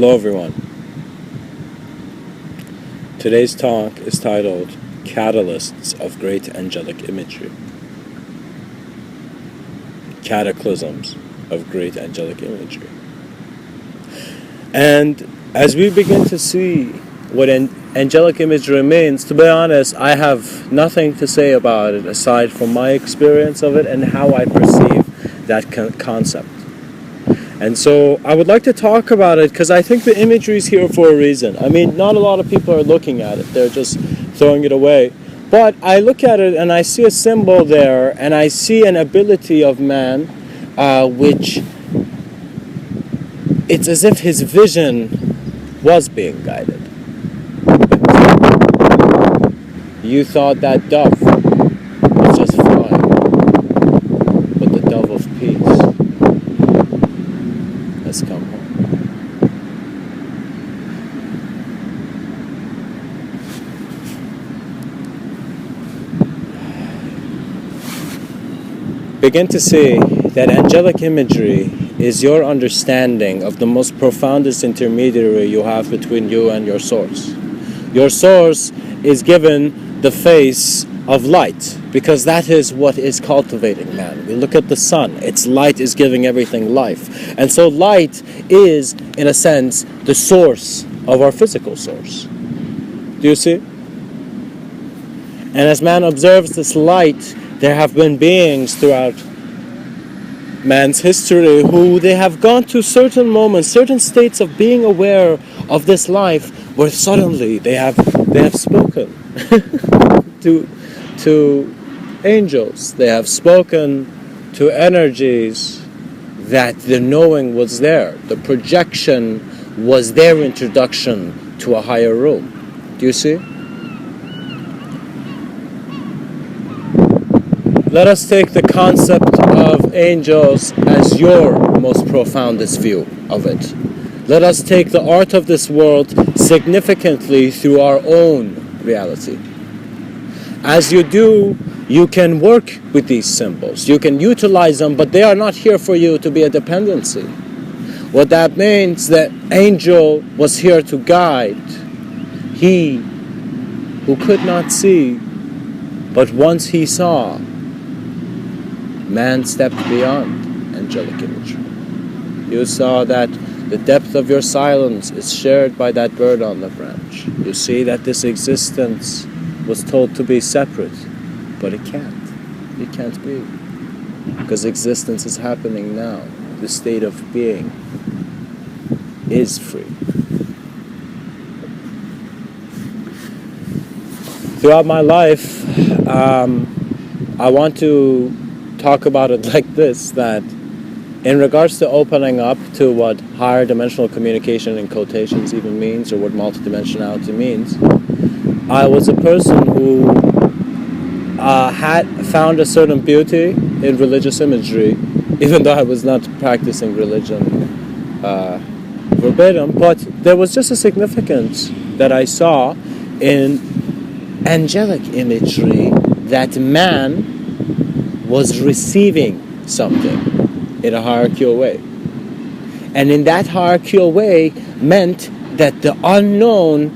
Hello everyone. Today's talk is titled Catalysts of Great Angelic Imagery. Cataclysms of Great Angelic Imagery. And as we begin to see what angelic imagery means, to be honest, I have nothing to say about it aside from my experience of it and how I perceive that concept. And so I would like to talk about it because I think the imagery is here for a reason. I mean, not a lot of people are looking at it. They're just throwing it away. But I look at it and I see a symbol there, and I see an ability of man, which it's as if his vision was being guided. You thought that dove was just flying, but the dove of peace has come home. Begin to see that angelic imagery is your understanding of the most profoundest intermediary you have between you and your source. Your source is given the face of light, because that is what is cultivating man. We look at the sun, its light is giving everything life. And so light is, in a sense, the source of our physical source. Do you see? And as man observes this light, there have been beings throughout man's history who they have gone to certain moments, certain states of being aware of this life, where suddenly they have spoken to angels. They have spoken to energies that the knowing was there. The projection was their introduction to a higher room. Do you see? Let us take the concept of angels as your most profoundest view of it. Let us take the art of this world significantly through our own reality. As you do, you can work with these symbols. You can utilize them, but they are not here for you to be a dependency. What that means, that angel was here to guide. He who could not see, but once he saw, man stepped beyond angelic imagery. You saw that the depth of your silence is shared by that bird on the branch. You see that this existence was told to be separate, but it can't. It can't be. Because existence is happening now. The state of being is free. Throughout my life, I want to talk about it like this, that in regards to opening up to what higher dimensional communication in quotations even means, or what multidimensionality means, I was a person who had found a certain beauty in religious imagery, even though I was not practicing religion verbatim, but there was just a significance that I saw in angelic imagery, that man was receiving something in a hierarchical way. And in that hierarchical way meant that the unknown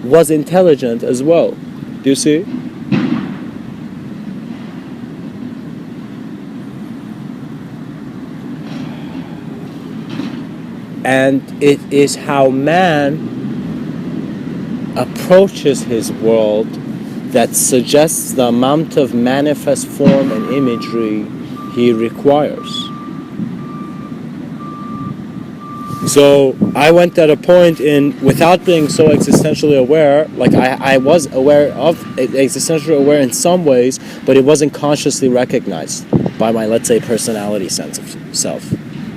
was intelligent as well. Do you see? And it is how man approaches his world that suggests the amount of manifest form and imagery he requires. So I went at a point without being so existentially aware, like I was aware of, existentially aware in some ways, but it wasn't consciously recognized by my, let's say, personality sense of self,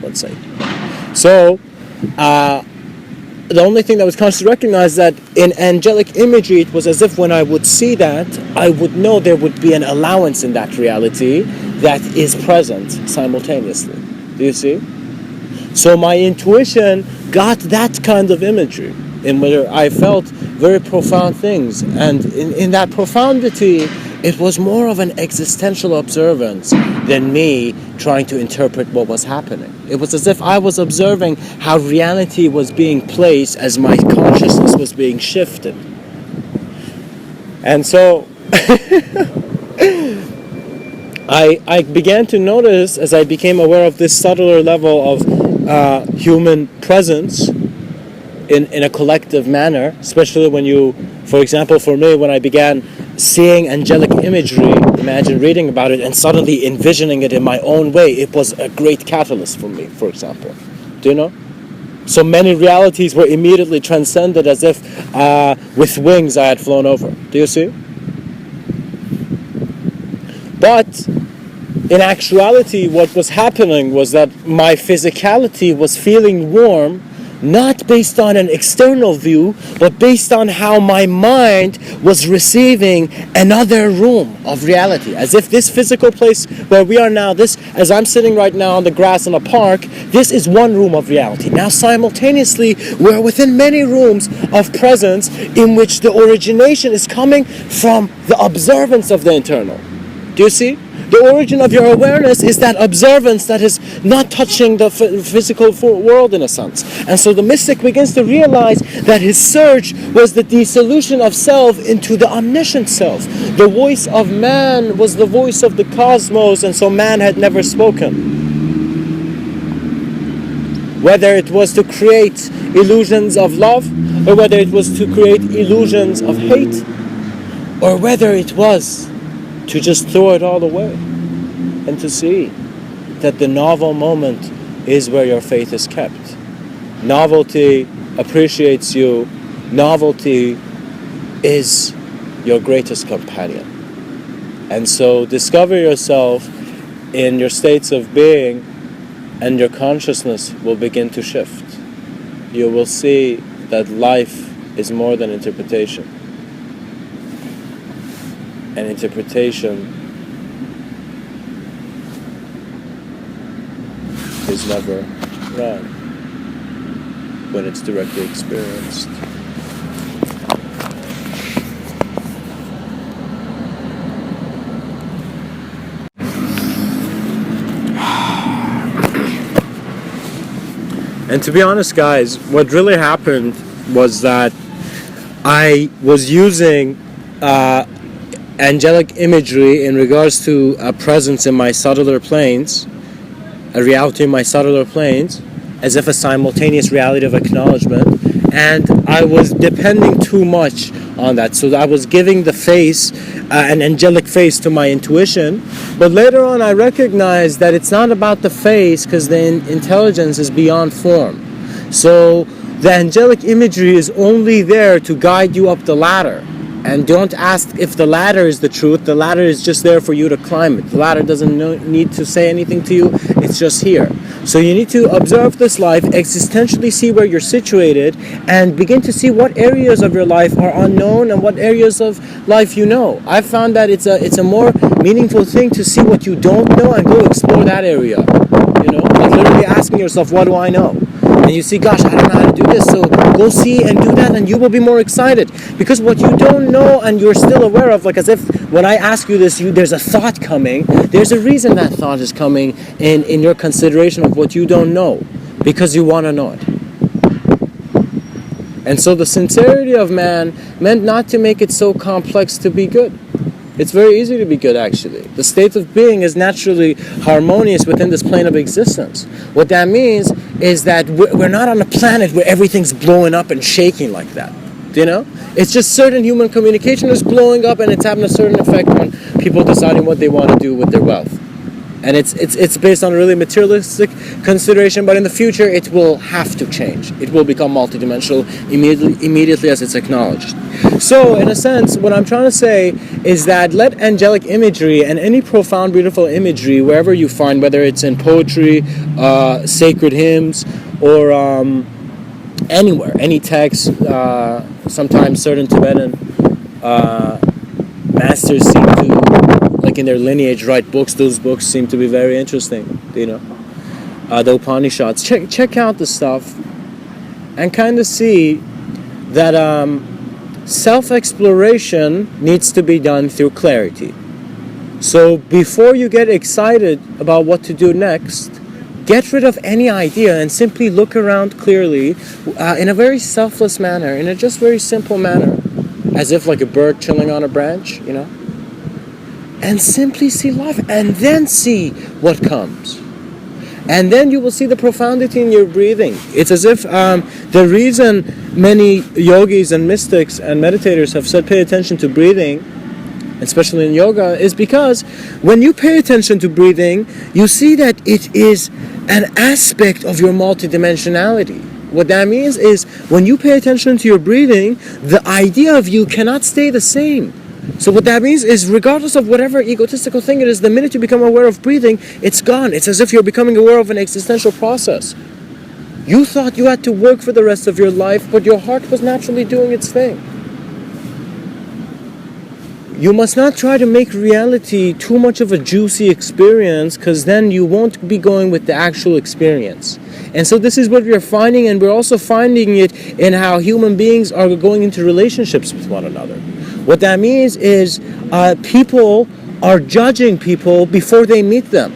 let's say. So, the only thing that was consciously recognized, that in angelic imagery, it was as if when I would see that, I would know there would be an allowance in that reality that is present simultaneously. Do you see? So my intuition got that kind of imagery, in where I felt very profound things. And in that profundity, It was more of an existential observance than me trying to interpret what was happening. It was as if I was observing how reality was being placed as my consciousness was being shifted. And so I began to notice, as I became aware of this subtler level of human presence in a collective manner, especially when you, for example, for me, when I began seeing angelic imagery, imagine reading about it and suddenly envisioning it in my own way, it was a great catalyst for me, for example. Do you know? So many realities were immediately transcended as if with wings I had flown over. Do you see? But in actuality, what was happening was that my physicality was feeling warm, not based on an external view, but based on how my mind was receiving another room of reality. As if this physical place where we are now, this, as I'm sitting right now on the grass in a park, this is one room of reality. Now simultaneously, we're within many rooms of presence in which the origination is coming from the observance of the internal. Do you see? The origin of your awareness is that observance that is not touching the physical world in a sense. And so the mystic begins to realize that his search was the dissolution of self into the omniscient self. The voice of man was the voice of the cosmos, and so man had never spoken. Whether it was to create illusions of love, or whether it was to create illusions of hate, or whether it was to just throw it all away and to see that the novel moment is where your faith is kept. Novelty appreciates you. Novelty is your greatest companion. And so discover yourself in your states of being, and your consciousness will begin to shift. You will see that life is more than interpretation. And interpretation is never wrong when it's directly experienced. And to be honest, guys, what really happened was that I was using angelic imagery in regards to a presence in my subtler planes, a reality in my subtler planes, as if a simultaneous reality of acknowledgement, and I was depending too much on that. So I was giving the face, an angelic face to my intuition, but later on I recognized that it's not about the face, because the intelligence is beyond form. So the angelic imagery is only there to guide you up the ladder. And don't ask if the ladder is the truth. The ladder is just there for you to climb it. The ladder doesn't need to say anything to you. It's just here. So you need to observe this life, existentially see where you're situated, and begin to see what areas of your life are unknown and what areas of life you know. I've found that it's a more meaningful thing to see what you don't know and go explore that area. You know, like literally asking yourself, what do I know? And you see, gosh, I don't know how to do this, so go see and do that, and you will be more excited. Because what you don't know and you're still aware of, like as if when I ask you this, there's a thought coming, there's a reason that thought is coming in your consideration of what you don't know, because you want to know it. And so the sincerity of man meant not to make it so complex to be good. It's very easy to be good, actually. The state of being is naturally harmonious within this plane of existence. What that means is that we're not on a planet where everything's blowing up and shaking like that. Do you know? It's just certain human communication is blowing up, and it's having a certain effect on people deciding what they want to do with their wealth. And it's based on a really materialistic consideration, but in the future it will have to change. It will become multidimensional immediately as it's acknowledged. So, in a sense, what I'm trying to say is that let angelic imagery and any profound, beautiful imagery, wherever you find, whether it's in poetry, sacred hymns, or anywhere, any text, sometimes certain Tibetan masters seem to, like in their lineage, write books. Those books seem to be very interesting, you know. The Upanishads. Check out the stuff and kind of see that self-exploration needs to be done through clarity. So before you get excited about what to do next, get rid of any idea and simply look around clearly in a very selfless manner, in a just very simple manner, as if like a bird chilling on a branch, and simply see life and then see what comes. And then you will see the profundity in your breathing. It's as if the reason many yogis and mystics and meditators have said pay attention to breathing, especially in yoga, is because when you pay attention to breathing, you see that it is an aspect of your multidimensionality. What that means is when you pay attention to your breathing, the idea of you cannot stay the same. So what that means is regardless of whatever egotistical thing it is, the minute you become aware of breathing, it's gone. It's as if you're becoming aware of an existential process. You thought you had to work for the rest of your life, but your heart was naturally doing its thing. You must not try to make reality too much of a juicy experience, because then you won't be going with the actual experience. And so this is what we're finding, and we're also finding it in how human beings are going into relationships with one another. What that means is people are judging people before they meet them.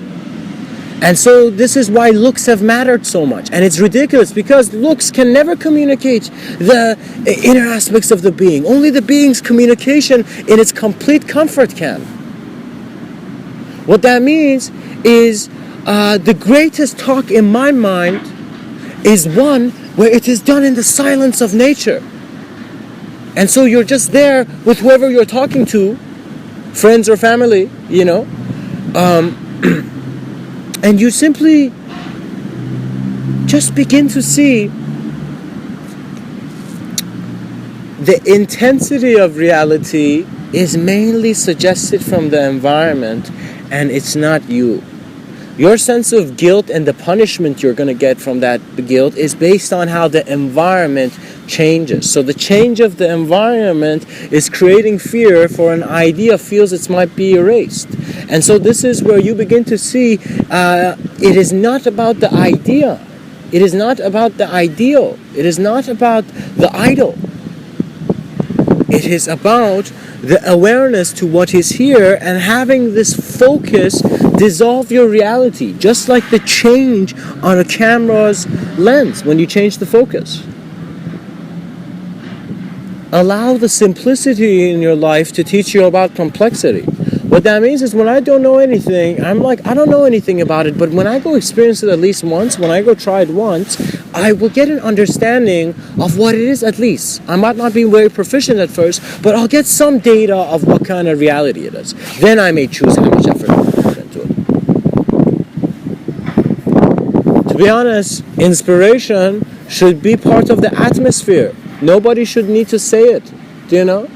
And so this is why looks have mattered so much. And it's ridiculous because looks can never communicate the inner aspects of the being. Only the being's communication in its complete comfort can. What that means is the greatest talk in my mind is one where it is done in the silence of nature. And so you're just there with whoever you're talking to, friends or family, and you simply just begin to see the intensity of reality is mainly suggested from the environment, and it's not you. Your sense of guilt and the punishment you're going to get from that guilt is based on how the environment changes. So the change of the environment is creating fear for an idea feels it might be erased. And so this is where you begin to see it is not about the idea. It is not about the ideal. It is not about the idol. It is about the awareness to what is here, and having this focus dissolve your reality, just like the change on a camera's lens when you change the focus. Allow the simplicity in your life to teach you about complexity. What that means is when I don't know anything, I'm like, I don't know anything about it, but when I go experience it at least once, when I go try it once, I will get an understanding of what it is at least. I might not be very proficient at first, but I'll get some data of what kind of reality it is. Then I may choose how much effort to put into it. To be honest, inspiration should be part of the atmosphere. Nobody should need to say it. Do you know?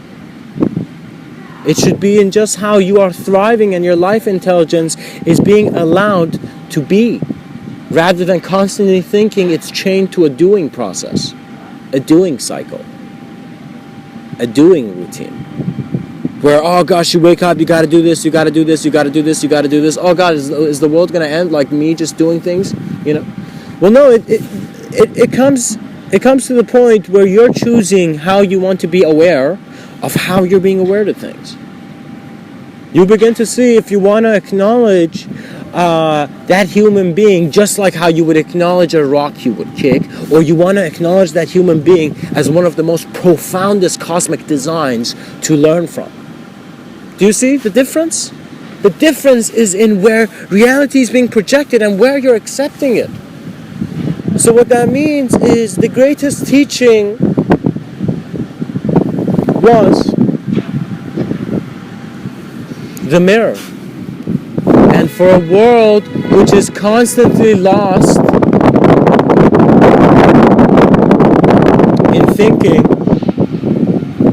It should be in just how you are thriving and your life intelligence is being allowed to be, rather than constantly thinking it's chained to a doing process, a doing cycle, a doing routine. Where, oh gosh, you wake up, you gotta do this, you gotta do this, you gotta do this, you gotta do this. Oh God, is the world gonna end like me just doing things? Well, no, it comes to the point where you're choosing how you want to be aware of how you're being aware to things. You begin to see if you want to acknowledge that human being just like how you would acknowledge a rock you would kick, or you want to acknowledge that human being as one of the most profoundest cosmic designs to learn from. Do you see the difference? The difference is in where reality is being projected and where you're accepting it. So what that means is the greatest teaching was the mirror. And for a world which is constantly lost in thinking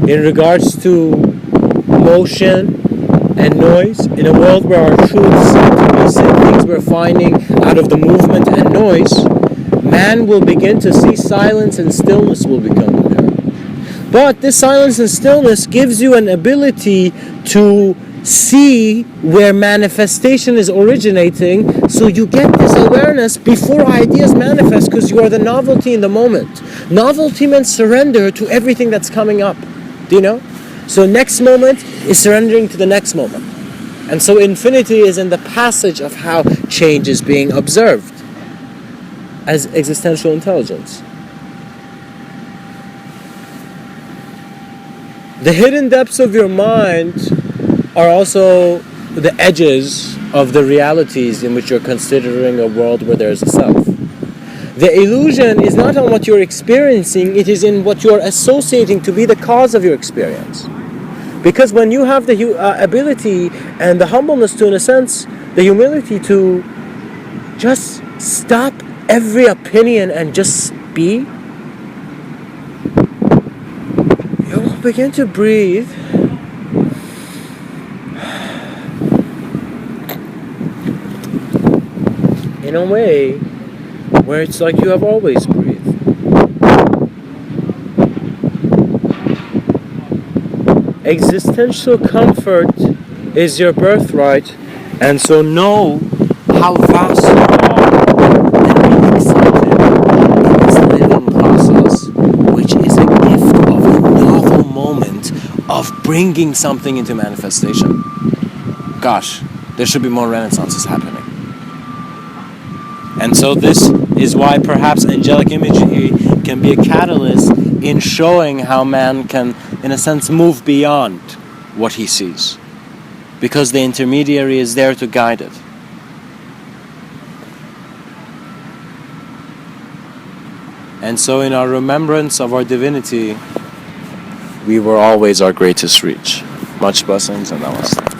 in regards to motion and noise, in a world where our truths seem to be things we're finding out of the movement and noise, man will begin to see silence, and stillness will become the mirror. But this silence and stillness gives you an ability to see where manifestation is originating, so you get this awareness before ideas manifest, because you are the novelty in the moment. Novelty means surrender to everything that's coming up. Do you know? So next moment is surrendering to the next moment. And so infinity is in the passage of how change is being observed as existential intelligence. The hidden depths of your mind are also the edges of the realities in which you're considering a world where there's a self. The illusion is not on what you're experiencing, it is in what you're associating to be the cause of your experience. Because when you have the ability and the humbleness to, in a sense, the humility to just stop every opinion and just be, you will begin to breathe in a way where it's like you have always breathed. Existential comfort is your birthright, and so know how vast you are and be accepted in this living process, which is a gift of a novel moment of bringing something into manifestation. Gosh, there should be more renaissances happening. And so this is why perhaps angelic imagery can be a catalyst in showing how man can, in a sense, move beyond what he sees. Because the intermediary is there to guide it. And so in our remembrance of our divinity, we were always our greatest reach. Much blessings and namaste.